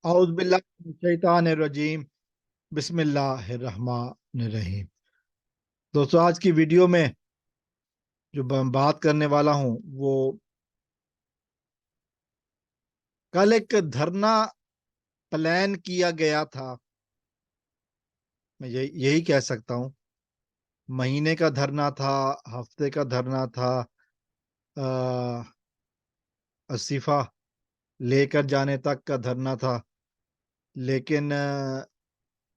اعوذ باللہ من الشیطان الرجیم بسم اللہ الرحمن الرحیم۔ دوستو، آج کی ویڈیو میں جو بات کرنے والا ہوں وہ کل ایک دھرنا پلان کیا گیا تھا، میں یہی کہہ سکتا ہوں۔ مہینے کا دھرنا تھا، ہفتے کا دھرنا تھا، استعفیٰ لے کر جانے تک کا دھرنا تھا، لیکن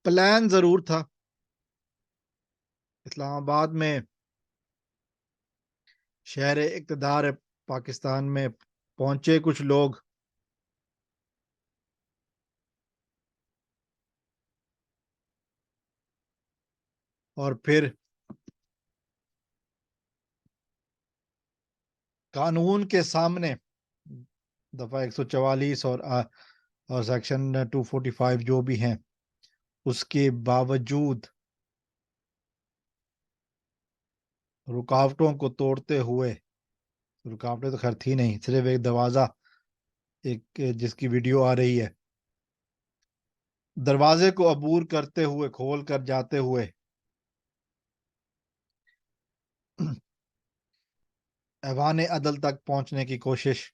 پلان ضرور تھا۔ اسلام آباد میں شہر اقتدار پاکستان میں پہنچے کچھ لوگ، اور پھر قانون کے سامنے دفعہ 144 اور سیکشن 245 جو بھی ہیں، اس کے باوجود رکاوٹوں کو توڑتے ہوئے، رکاوٹیں تو خیر تھی نہیں، صرف ایک دروازہ، ایک جس کی ویڈیو آ رہی ہے، دروازے کو عبور کرتے ہوئے، کھول کر جاتے ہوئے ایوان عدل تک پہنچنے کی کوشش۔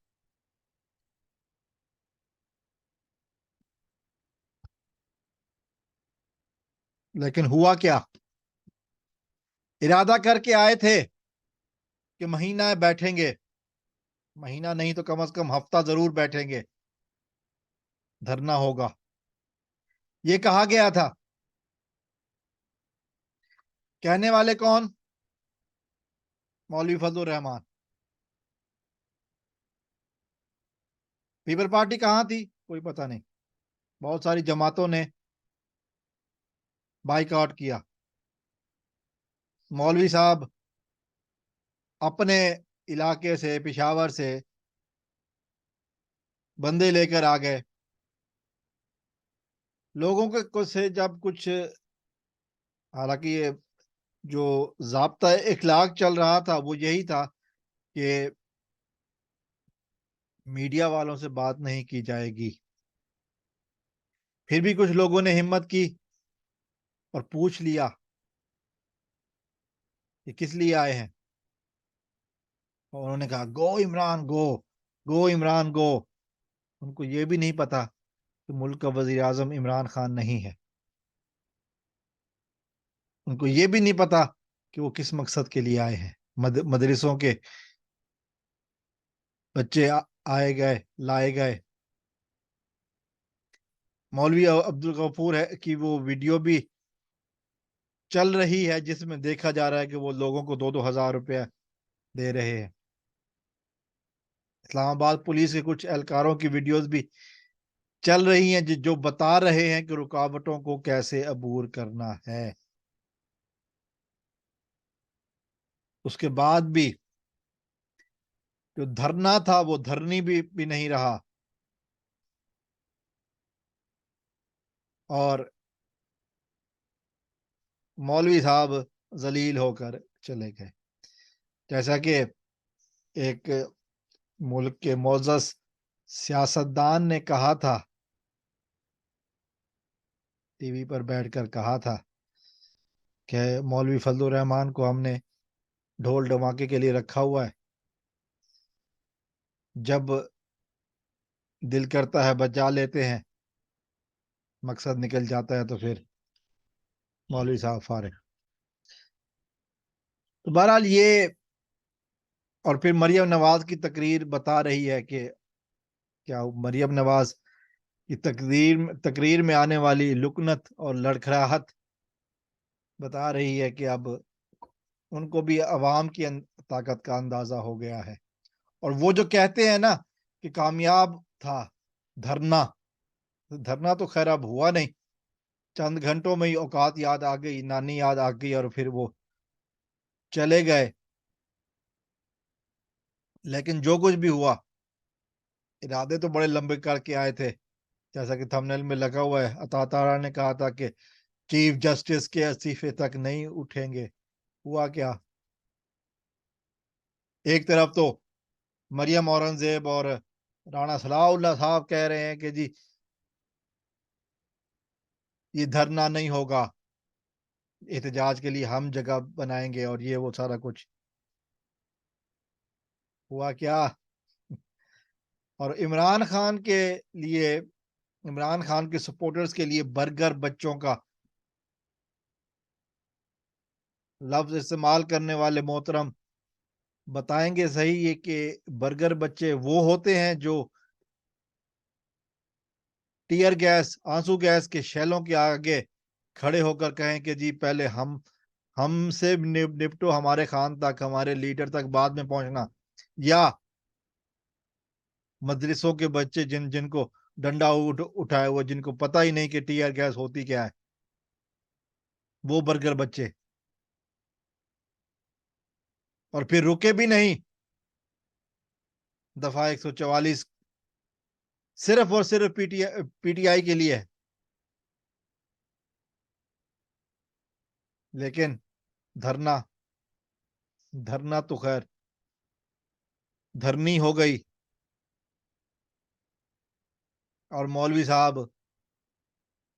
لیکن ہوا کیا؟ ارادہ کر کے آئے تھے کہ مہینہ بیٹھیں گے، مہینہ نہیں تو کم از کم ہفتہ ضرور بیٹھیں گے، دھرنا ہوگا، یہ کہا گیا تھا۔ کہنے والے کون؟ مولوی فضل الرحمان۔ پیپل پارٹی کہاں تھی؟ کوئی پتہ نہیں۔ بہت ساری جماعتوں نے بائیکاٹ کیا۔ مولوی صاحب اپنے علاقے سے، پشاور سے بندے لے کر آ گئے۔ لوگوں کو سے جب کچھ، حالانکہ یہ جو ضابطہ اخلاق چل رہا تھا وہ یہی تھا کہ میڈیا والوں سے بات نہیں کی جائے گی، پھر بھی کچھ لوگوں نے ہمت کی اور پوچھ لیا کہ کس لیے آئے ہیں، اور انہوں نے کہا گو عمران گو، گو عمران گو۔ ان کو یہ بھی نہیں پتا کہ ملک کا وزیر اعظم عمران خان نہیں ہے، ان کو یہ بھی نہیں پتا کہ وہ کس مقصد کے لیے آئے ہیں۔ مدرسوں کے بچے آئے گئے، لائے گئے۔ مولوی عبدالغفور ہے کہ وہ ویڈیو بھی چل رہی ہے جس میں دیکھا جا رہا ہے کہ وہ لوگوں کو 2,000 روپے دے رہے ہیں۔ اسلام آباد پولیس کے کچھ اہلکاروں کی ویڈیوز بھی چل رہی ہیں جو بتا رہے ہیں کہ رکاوٹوں کو کیسے عبور کرنا ہے۔ اس کے بعد بھی جو دھرنا تھا وہ دھرنی بھی نہیں رہا، اور مولوی صاحب ذلیل ہو کر چلے گئے۔ جیسا کہ ایک ملک کے معزز سیاستدان نے کہا تھا، ٹی وی پر بیٹھ کر کہا تھا کہ مولوی فضل الرحمان کو ہم نے ڈھول ڈھماکے کے لیے رکھا ہوا ہے، جب دل کرتا ہے بجا لیتے ہیں، مقصد نکل جاتا ہے تو پھر مولوی صاحب فارغ۔ تو بہرحال یہ، اور پھر مریم نواز کی تقریر بتا رہی ہے کہ کیا مریم نواز کی تقریر میں آنے والی لکنت اور لڑکھڑاہٹ بتا رہی ہے کہ اب ان کو بھی عوام کی طاقت کا اندازہ ہو گیا ہے۔ اور وہ جو کہتے ہیں نا کہ کامیاب تھا دھرنا، دھرنا تو خیر اب ہوا نہیں، چند گھنٹوں میں ہی اوقات یاد آ گئی، نانی یاد آ گئی، اور پھر وہ چلے گئے۔ لیکن جو کچھ بھی ہوا، ارادے تو بڑے لمبے کر کے آئے تھے، جیسا کہ تھمبنیل میں لگا ہوا ہے۔ عطا تارا نے کہا تھا کہ چیف جسٹس کے استعفے تک نہیں اٹھیں گے۔ ہوا کیا؟ ایک طرف تو مریم اورنگزیب اور رانا صلاح اللہ صاحب کہہ رہے ہیں کہ جی یہ دھرنا نہیں ہوگا، احتجاج کے لیے ہم جگہ بنائیں گے اور یہ وہ سارا کچھ ہوا کیا؟ اور عمران خان کے لیے، عمران خان کے سپورٹرز کے لیے برگر بچوں کا لفظ استعمال کرنے والے محترم بتائیں گے صحیح یہ کہ برگر بچے وہ ہوتے ہیں جو ٹیئر گیس، آنسو گیس کے شیلوں کے آگے کھڑے ہو کر کہیں کہ جی پہلے ہم سے نپٹو، ہمارے خان تک، ہمارے لیڈر تک بعد میں پہنچنا، یا مدرسوں کے بچے جن کو ڈنڈا اٹھائے ہوئے، جن کو پتہ ہی نہیں کہ ٹیئر گیس ہوتی کیا ہے، وہ برگر بچے، اور پھر رکے بھی نہیں۔ دفعہ 144 صرف اور صرف پی ٹی آئی کے لیے ہے، لیکن دھرنا تو خیر دھرنی ہو گئی، اور مولوی صاحب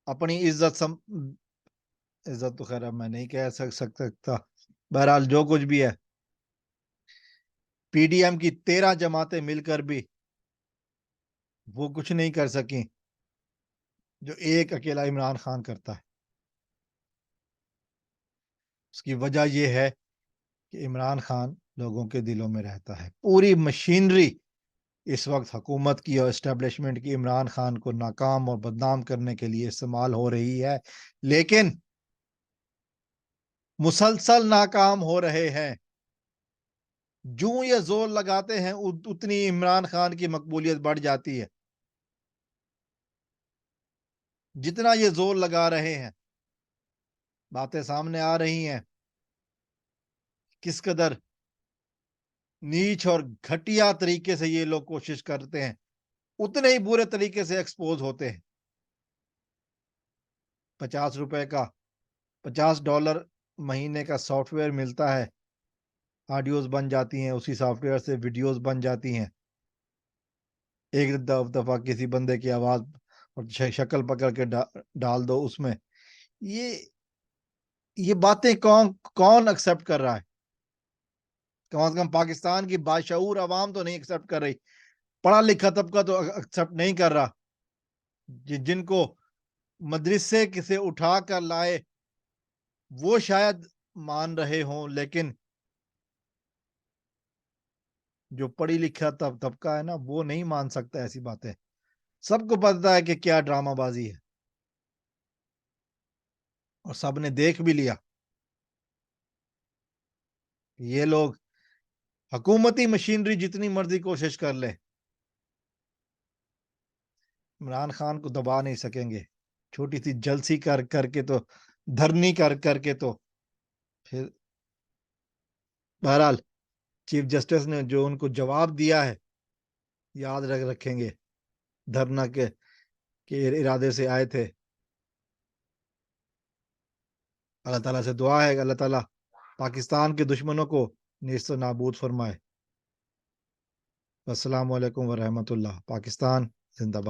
اپنی عزت تو خیر اب میں نہیں کہہ سکتا، بہرحال جو کچھ بھی ہے، پی ڈی ایم کی 13 جماعتیں مل کر بھی وہ کچھ نہیں کر سکیں جو ایک اکیلا عمران خان کرتا ہے۔ اس کی وجہ یہ ہے کہ عمران خان لوگوں کے دلوں میں رہتا ہے۔ پوری مشینری اس وقت حکومت کی اور اسٹیبلشمنٹ کی عمران خان کو ناکام اور بدنام کرنے کے لیے استعمال ہو رہی ہے، لیکن مسلسل ناکام ہو رہے ہیں۔ جو یہ زور لگاتے ہیں اتنی عمران خان کی مقبولیت بڑھ جاتی ہے۔ جتنا یہ زور لگا رہے ہیں، باتیں سامنے آ رہی ہیں کس قدر نیچ اور گھٹیا طریقے سے یہ لوگ کوشش کرتے ہیں، اتنے ہی برے طریقے سے ایکسپوز ہوتے ہیں۔ $50 کا، $50 مہینے کا سافٹ ویئر ملتا ہے، آڈیوز بن جاتی ہیں، اسی سافٹ ویئر سے ویڈیوز بن جاتی ہیں، ایک دفعہ کسی بندے کی آواز اور شکل پکڑ کے ڈال دو اس میں۔ یہ باتیں کون ایکسپٹ کر رہا ہے؟ کم از کم پاکستان کی باشعور عوام تو نہیں ایکسپٹ کر رہی، پڑھا لکھا طبقہ تو ایکسپٹ نہیں کر رہا، جن کو مدرسے سے اٹھا کر لائے وہ شاید مان رہے ہوں، لیکن جو پڑھی لکھا طبقہ ہے نا، وہ نہیں مان سکتا ایسی باتیں۔ سب کو پتہ ہے کہ کیا ڈرامہ بازی ہے، اور سب نے دیکھ بھی لیا۔ یہ لوگ حکومتی مشینری جتنی مرضی کوشش کر لے، عمران خان کو دبا نہیں سکیں گے۔ چھوٹی سی جلسی کر کے تو، دھرنی کر کے تو، پھر بہرحال چیف جسٹس نے جو ان کو جواب دیا ہے یاد رکھیں گے، دھرنا کے ارادے سے آئے تھے۔ اللہ تعالیٰ سے دعا ہے کہ اللہ تعالیٰ پاکستان کے دشمنوں کو نیست و نابود فرمائے۔ السلام علیکم ورحمۃ اللہ۔ پاکستان زندہ باد۔